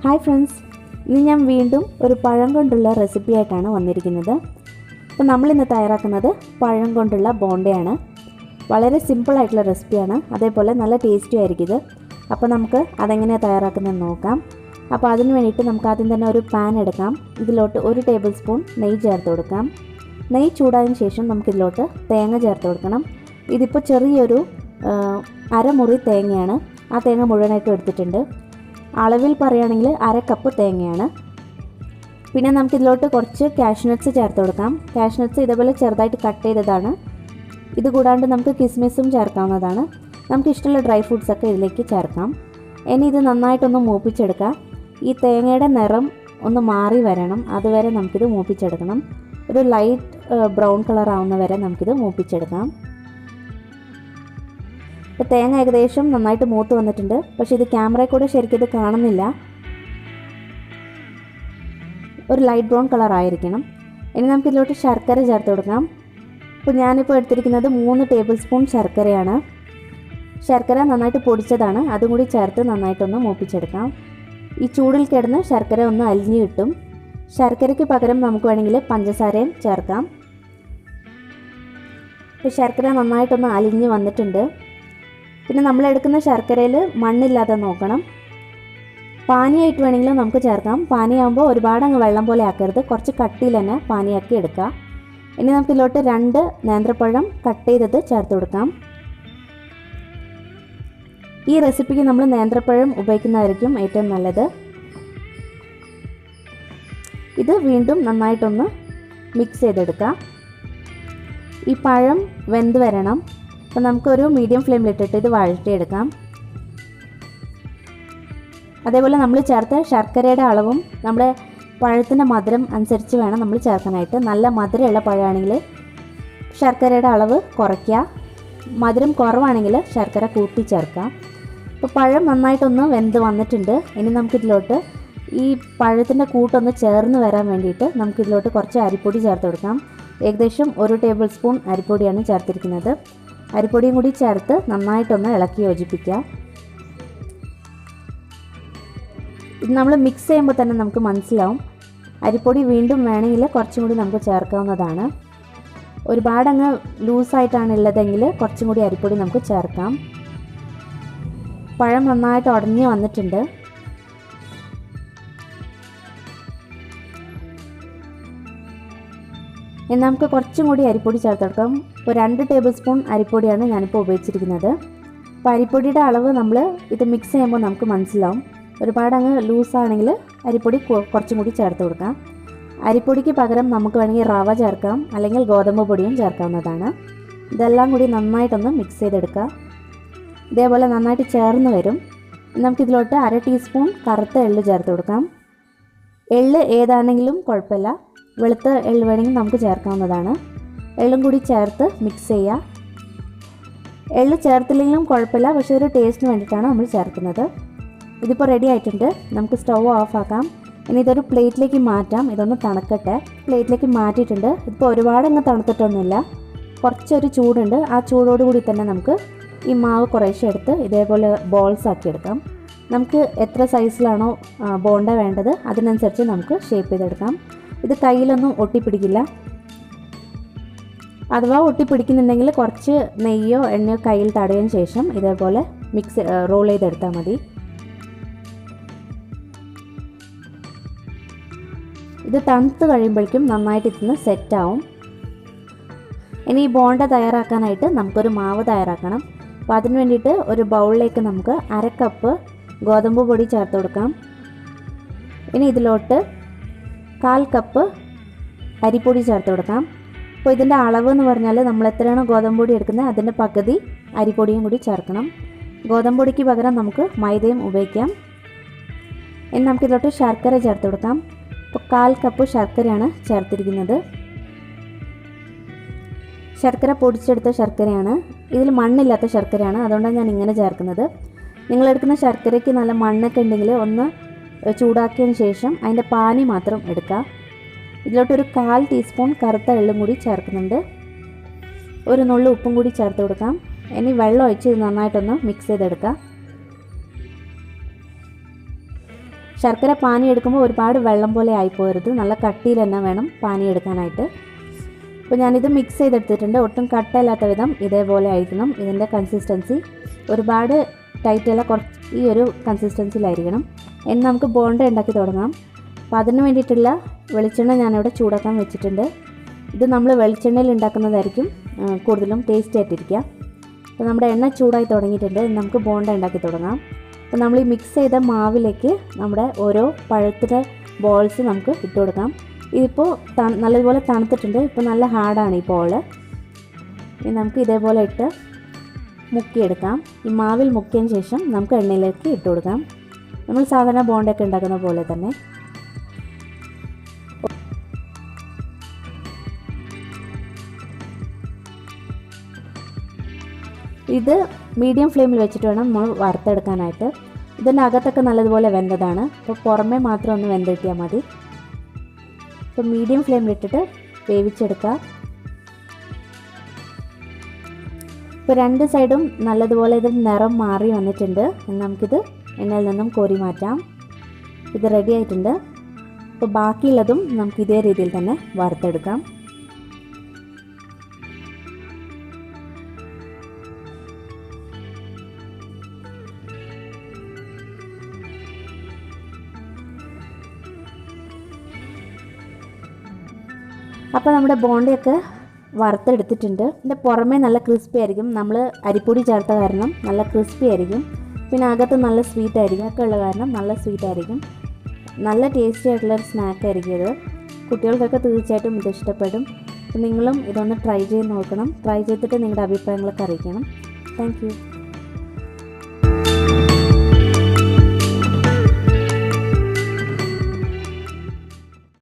Hi friends, ഇന്ന് ഞാൻ വീണ്ടും ഒരു പഴം കൊണ്ടുള്ള റെസിപ്പി ആയിട്ടാണ് വന്നിരിക്കുന്നത്. അപ്പോൾ നമ്മളിന്ന് തയ്യാറാക്കുന്നത് പഴം കൊണ്ടുള്ള ബോണ്ടയാണ്. വളരെ സിമ്പിളായിട്ടുള്ള റെസിപ്പിയാണ്, അതേപോലെ നല്ല ടേസ്റ്റി ആയിരിക്കും ഇത്. അപ്പോൾ നമുക്ക് അതെങ്ങനെയാണ് തയ്യാറാക്കുന്നതെന്ന് നോക്കാം. അപ്പോൾ അതിന് വേണ്ടിയിട്ട് നമുക്ക് ആദ്യം തന്നെ ഒരു പാൻ എടുക്കാം. ഇതിലോട്ട് 1 ടേബിൾ സ്പൂൺ നെയ്യ് ചേർത്ത് കൊടുക്കാം. നെയ്യ് ചൂടായതിന് ശേഷം നമുക്കിതിലോട്ട് തേങ്ങ ചേർത്ത് കൊടുക്കണം. ഇതിപ്പോൾ ചെറിയൊരു അരമുറി തേങ്ങയാണ്. ആ തേങ്ങ മുഴുവനായിട്ടും എടുത്തിട്ടുണ്ട്. അളവിൽ പറയുകയാണെങ്കിൽ 1/2 കപ്പ് തേങ്ങയാണ്. പിന്നെ നമുക്കിതിലോട്ട് കുറച്ച് കാഷ്നട്ട്സ് ചേർത്ത് കൊടുക്കാം. കാഷ്നട്ട്സ് ഇതേപോലെ ചെറുതായിട്ട് കട്ട് ചെയ്തതാണ്. ഇത് കൂടാണ്ട് നമുക്ക് കിസ്മിസും ചേർക്കാവുന്നതാണ്. നമുക്ക് ഇഷ്ടമുള്ള ഡ്രൈ ഫ്രൂട്ട്സൊക്കെ ഇതിലേക്ക് ചേർക്കാം. ഇനി ഇത് നന്നായിട്ടൊന്ന് മൂപ്പിച്ചെടുക്കാം. ഈ തേങ്ങയുടെ നിറം ഒന്ന് മാറി വരണം, അതുവരെ നമുക്കിത് മൂപ്പിച്ചെടുക്കണം. ഒരു ലൈറ്റ് ബ്രൗൺ കളർ ആവുന്ന വരെ നമുക്കിത് മൂപ്പിച്ചെടുക്കാം. ഇപ്പോൾ തേങ്ങ ഏകദേശം നന്നായിട്ട് മൂത്ത് വന്നിട്ടുണ്ട്, പക്ഷേ ഇത് ക്യാമറയിൽ കൂടെ ശരിക്കും ഇത് കാണുന്നില്ല. ഒരു ലൈറ്റ് ബ്രൗൺ കളർ ആയിരിക്കണം. ഇനി നമുക്കിതിലോട്ട് ശർക്കര ചേർത്ത് കൊടുക്കാം. ഇപ്പോൾ ഞാനിപ്പോൾ എടുത്തിരിക്കുന്നത് 3 ടേബിൾ സ്പൂൺ ശർക്കരയാണ്. ശർക്കര നന്നായിട്ട് പൊടിച്ചതാണ്, അതും കൂടി ചേർത്ത് നന്നായിട്ടൊന്ന് മൂപ്പിച്ചെടുക്കാം. ഈ ചൂടിൽ കിടന്ന് ശർക്കര ഒന്ന് അലിഞ്ഞു കിട്ടും. ശർക്കരയ്ക്ക് പകരം നമുക്ക് വേണമെങ്കിൽ പഞ്ചസാരയും ചേർക്കാം. ഇപ്പോൾ ശർക്കര നന്നായിട്ടൊന്ന് അലിഞ്ഞ് വന്നിട്ടുണ്ട്. പിന്നെ നമ്മൾ എടുക്കുന്ന ശർക്കരയിൽ മണ്ണില്ലാതെ നോക്കണം. പാനിയായിട്ട് വേണമെങ്കിലും നമുക്ക് ചേർക്കാം. പാനിയാകുമ്പോൾ ഒരുപാട് അങ്ങ് വെള്ളം പോലെ ആക്കരുത്, കുറച്ച് കട്ടിയിൽ തന്നെ പാനിയാക്കി എടുക്കുക. ഇനി നമുക്കിതിലോട്ട് 2 നേന്ത്രപ്പഴം കട്ട് ചെയ്തത് ചേർത്ത് കൊടുക്കാം. ഈ റെസിപ്പിക്ക് നമ്മൾ നേന്ത്രപ്പഴം ഉപയോഗിക്കുന്നതായിരിക്കും ഏറ്റവും നല്ലത്. ഇത് വീണ്ടും നന്നായിട്ടൊന്ന് മിക്സ് ചെയ്തെടുക്കാം. ഈ പഴം വെന്ത് വരണം. അപ്പോൾ നമുക്കൊരു മീഡിയം ഫ്ലെയിമിലിട്ടിട്ട് ഇത് വഴറ്റിയെടുക്കാം. അതേപോലെ നമ്മൾ ചേർത്ത ശർക്കരയുടെ അളവും നമ്മുടെ പഴത്തിൻ്റെ മധുരം അനുസരിച്ച് വേണം നമ്മൾ ചേർക്കാനായിട്ട്. നല്ല മധുരമുള്ള പഴമാണെങ്കിൽ ശർക്കരയുടെ അളവ് കുറയ്ക്കുക, മധുരം കുറവാണെങ്കിൽ ശർക്കര കൂട്ടി ചേർക്കാം. അപ്പോൾ പഴം നന്നായിട്ടൊന്ന് വെന്ത് വന്നിട്ടുണ്ട്. ഇനി നമുക്കിതിലോട്ട് ഈ പഴത്തിൻ്റെ കൂട്ടൊന്ന് ചേർന്ന് വരാൻ വേണ്ടിയിട്ട് നമുക്കിതിലോട്ട് കുറച്ച് അരിപ്പൊടി ചേർത്ത് കൊടുക്കാം. ഏകദേശം 1 ടേബിൾ സ്പൂൺ അരിപ്പൊടിയാണ് ചേർത്തിരിക്കുന്നത്. അരിപ്പൊടിയും കൂടി ചേർത്ത് നന്നായിട്ടൊന്ന് ഇളക്കി യോജിപ്പിക്കുക. ഇത് നമ്മൾ മിക്സ് ചെയ്യുമ്പോൾ തന്നെ നമുക്ക് മനസ്സിലാവും. അരിപ്പൊടി വീണ്ടും വേണമെങ്കിൽ കുറച്ചും കൂടി നമുക്ക് ചേർക്കാവുന്നതാണ്. ഒരുപാടങ്ങ് ലൂസായിട്ടാണ് ഉള്ളതെങ്കിൽ കുറച്ചും കൂടി അരിപ്പൊടി നമുക്ക് ചേർക്കാം. പഴം നന്നായിട്ട് ഉടഞ്ഞ് വന്നിട്ടുണ്ട്. ഇനി നമുക്ക് കുറച്ചും കൂടി അരിപ്പൊടി ചേർത്തെടുക്കാം. ഇപ്പോൾ 2 ടേബിൾ സ്പൂൺ അരിപ്പൊടിയാണ് ഞാനിപ്പോൾ ഉപയോഗിച്ചിരിക്കുന്നത്. അപ്പോൾ അരിപ്പൊടിയുടെ അളവ് നമ്മൾ ഇത് മിക്സ് ചെയ്യുമ്പോൾ നമുക്ക് മനസ്സിലാവും. ഒരുപാട് അങ്ങ് ലൂസാണെങ്കിൽ അരിപ്പൊടി കുറച്ചും കൂടി ചേർത്ത് കൊടുക്കാം. അരിപ്പൊടിക്ക് പകരം നമുക്ക് വേണമെങ്കിൽ റവ ചേർക്കാം, അല്ലെങ്കിൽ ഗോതമ്പ് പൊടിയും ചേർക്കാവുന്നതാണ്. ഇതെല്ലാം കൂടി നന്നായിട്ടൊന്ന് മിക്സ് ചെയ്തെടുക്കുക. ഇതേപോലെ നന്നായിട്ട് ചേർന്ന് വരും. നമുക്കിതിലോട്ട് 1/2 ടീസ്പൂൺ കറുത്ത എള്ള് ചേർത്ത് കൊടുക്കാം. എള്ള് ഏതാണെങ്കിലും കുഴപ്പമില്ല, വെളുത്ത എള്ള് വേണമെങ്കിൽ നമുക്ക് ചേർക്കാവുന്നതാണ്. എള്ളും കൂടി ചേർത്ത് മിക്സ് ചെയ്യുക. എള്ള് ചേർത്തില്ലെങ്കിലും കുഴപ്പമില്ല, പക്ഷേ ഒരു ടേസ്റ്റിന് വേണ്ടിയിട്ടാണ് നമ്മൾ ചേർക്കുന്നത്. ഇതിപ്പോൾ റെഡി ആയിട്ടുണ്ട്. നമുക്ക് സ്റ്റവ് ഓഫ് ആക്കാം. ഇനി ഇതൊരു പ്ലേറ്റിലേക്ക് മാറ്റാം. ഇതൊന്ന് തണുക്കട്ടെ. പ്ലേറ്റിലേക്ക് മാറ്റിയിട്ടുണ്ട്. ഇപ്പോൾ ഒരുപാടങ്ങ് തണുത്തിട്ടൊന്നുമില്ല, കുറച്ചൊരു ചൂടുണ്ട്. ആ ചൂടോടുകൂടി തന്നെ നമുക്ക് ഈ മാവ് കുറേശ്ശെ എടുത്ത് ഇതേപോലെ ബോൾസ് ആക്കി എടുക്കാം. നമുക്ക് എത്ര സൈസിലാണോ ബോണ്ട വേണ്ടത് അതിനനുസരിച്ച് നമുക്ക് ഷേപ്പ് ചെയ്തെടുക്കാം. ഇത് കയ്യിലൊന്നും ഒട്ടിപ്പിടിക്കില്ല. അഥവാ ഒട്ടിപ്പിടിക്കുന്നുണ്ടെങ്കിൽ കുറച്ച് നെയ്യോ എണ്ണയോ കയ്യിൽ തടയതിന് ശേഷം ഇതേപോലെ റോൾ ചെയ്തെടുത്താൽ മതി. ഇത് തണുത്ത് കഴിയുമ്പോഴേക്കും നന്നായിട്ട് ഇതിന് സെറ്റാവും. ഇനി ഈ ബോണ്ട തയ്യാറാക്കാനായിട്ട് നമുക്കൊരു മാവ് തയ്യാറാക്കണം. അപ്പോൾ അതിന് വേണ്ടിയിട്ട് ഒരു ബൗളിലേക്ക് നമുക്ക് 1/2 കപ്പ് ഗോതമ്പ് പൊടി ചേർത്ത് കൊടുക്കാം. ഇനി ഇതിലോട്ട് 1/4 കപ്പ് അരിപ്പൊടി ചേർത്ത് കൊടുക്കാം. അപ്പോൾ ഇതിൻ്റെ അളവ് എന്ന് പറഞ്ഞാൽ നമ്മൾ എത്രയാണോ ഗോതമ്പ് പൊടി എടുക്കുന്നത് അതിൻ്റെ പകുതി അരിപ്പൊടിയും കൂടി ചേർക്കണം. ഗോതമ്പ് പൊടിക്ക് പകരം നമുക്ക് മൈദയും ഉപയോഗിക്കാം. ഇനി നമുക്കിതിലോട്ട് ശർക്കര ചേർത്ത് കൊടുക്കാം. അപ്പോൾ 1/4 കപ്പ് ശർക്കരയാണ് ചേർത്തിരിക്കുന്നത്. ശർക്കര പൊടിച്ചെടുത്ത ശർക്കരയാണ്. ഇതിൽ മണ്ണില്ലാത്ത ശർക്കരയാണ്, അതുകൊണ്ടാണ് ഞാൻ ഇങ്ങനെ ചേർക്കുന്നത്. നിങ്ങളെടുക്കുന്ന ശർക്കരയ്ക്ക് നല്ല മണ്ണൊക്കെ ഉണ്ടെങ്കിൽ ഒന്ന് ചൂടാക്കിയതിന് ശേഷം അതിൻ്റെ പാനി മാത്രം എടുക്കുക. ഇതിലോട്ടൊരു 1/4 ടീസ്പൂൺ കറുത്ത എള്ളും കൂടി ചേർക്കുന്നുണ്ട്. ഒരു നുള്ളു ഉപ്പും കൂടി ചേർത്ത് കൊടുക്കാം. ഇനി വെള്ളം ഒഴിച്ച് ഇത് നന്നായിട്ടൊന്ന് മിക്സ് ചെയ്തെടുക്കാം. ശർക്കര പാനി എടുക്കുമ്പോൾ ഒരുപാട് വെള്ളം പോലെ ആയിപ്പോരുത്, നല്ല കട്ടിയിൽ തന്നെ വേണം പാനി എടുക്കാനായിട്ട്. അപ്പോൾ ഞാനിത് മിക്സ് ചെയ്തെടുത്തിട്ടുണ്ട്. ഒട്ടും കട്ടയില്ലാത്ത വിധം ഇതേപോലെ ആയിരിക്കണം ഇതിൻ്റെ കൺസിസ്റ്റൻസി. ഒരുപാട് ടൈറ്റല്ല, കുറച്ച് ഈ ഒരു കൺസിസ്റ്റൻസിയിലായിരിക്കണം. ഇനി നമുക്ക് ബോണ്ട ഉണ്ടാക്കി തുടങ്ങാം. അപ്പോൾ അതിന് വേണ്ടിയിട്ടുള്ള വെളിച്ചെണ്ണ ഞാനിവിടെ ചൂടാക്കാൻ വെച്ചിട്ടുണ്ട്. ഇത് നമ്മൾ വെളിച്ചെണ്ണയിൽ ഉണ്ടാക്കുന്നതായിരിക്കും കൂടുതലും ടേസ്റ്റ് ആയിട്ടിരിക്കുക. അപ്പോൾ നമ്മുടെ എണ്ണ ചൂടായി തുടങ്ങിയിട്ടുണ്ട്. നമുക്ക് ബോണ്ട ഉണ്ടാക്കി തുടങ്ങാം. അപ്പോൾ നമ്മൾ ഈ മിക്സ് ചെയ്ത മാവിലേക്ക് നമ്മുടെ ഓരോ പഴത്തിൻ്റെ ബോൾസ് നമുക്ക് ഇട്ട് കൊടുക്കാം. ഇതിപ്പോൾ നല്ലതുപോലെ തണുത്തിട്ടുണ്ട്. ഇപ്പോൾ നല്ല ഹാർഡാണ് ഈ ബോള്. ഇനി നമുക്ക് ഇതേപോലെ ഇട്ട് മുക്കിയെടുക്കാം. ഈ മാവിൽ മുക്കിയതിന് ശേഷം നമുക്ക് എണ്ണയിലേക്ക് ഇട്ട് കൊടുക്കാം. നമ്മൾ സാധാരണ ബോണ്ടയൊക്കെ ഉണ്ടാക്കുന്ന പോലെ തന്നെ. ഇത് മീഡിയം ഫ്ലെയിമിൽ വെച്ചിട്ട് വേണം നമ്മൾ വറുത്തെടുക്കാനായിട്ട്. ഇതിൻ്റെ അകത്തൊക്കെ നല്ലതുപോലെ വെന്തതാണ്. അപ്പോൾ പുറമേ മാത്രം ഒന്ന് വെന്ത് കിട്ടിയാൽ മതി. അപ്പോൾ മീഡിയം ഫ്ലെയിമിലിട്ടിട്ട് വേവിച്ചെടുക്കുക. ഇപ്പോൾ രണ്ട് സൈഡും നല്ലതുപോലെ ഇത് നിറം മാറി വന്നിട്ടുണ്ട്. നമുക്കിത് എണ്ണയിൽ നിന്നും കോരി മാറ്റാം. ഇത് റെഡി ആയിട്ടുണ്ട്. അപ്പോൾ ബാക്കിയുള്ളതും നമുക്ക് ഇതേ രീതിയിൽ തന്നെ വറുത്തെടുക്കാം. അപ്പോൾ നമ്മുടെ ബോണ്ടയൊക്കെ വറുത്തെടുത്തിട്ടുണ്ട്. ഇതിൻ്റെ പുറമേ നല്ല ക്രിസ്പി ആയിരിക്കും. നമ്മൾ അരിപ്പൊടി ചേർത്ത കാരണം നല്ല ക്രിസ്പി ആയിരിക്കും. പിന്നെ അകത്ത് നല്ല സ്വീറ്റ് ആയിരിക്കും. ഒക്കെ ഉള്ള കാരണം നല്ല സ്വീറ്റ് ആയിരിക്കും. നല്ല ടേസ്റ്റി ആയിട്ടുള്ളൊരു സ്നാക്കായിരിക്കും ഇത്. കുട്ടികൾക്കൊക്കെ തീർച്ചയായിട്ടും ഇത് ഇഷ്ടപ്പെടും. നിങ്ങളും ഇതൊന്ന് ട്രൈ ചെയ്ത് നോക്കണം. ട്രൈ ചെയ്തിട്ട് നിങ്ങളുടെ അഭിപ്രായങ്ങളൊക്കെ അറിയിക്കണം. Thank you.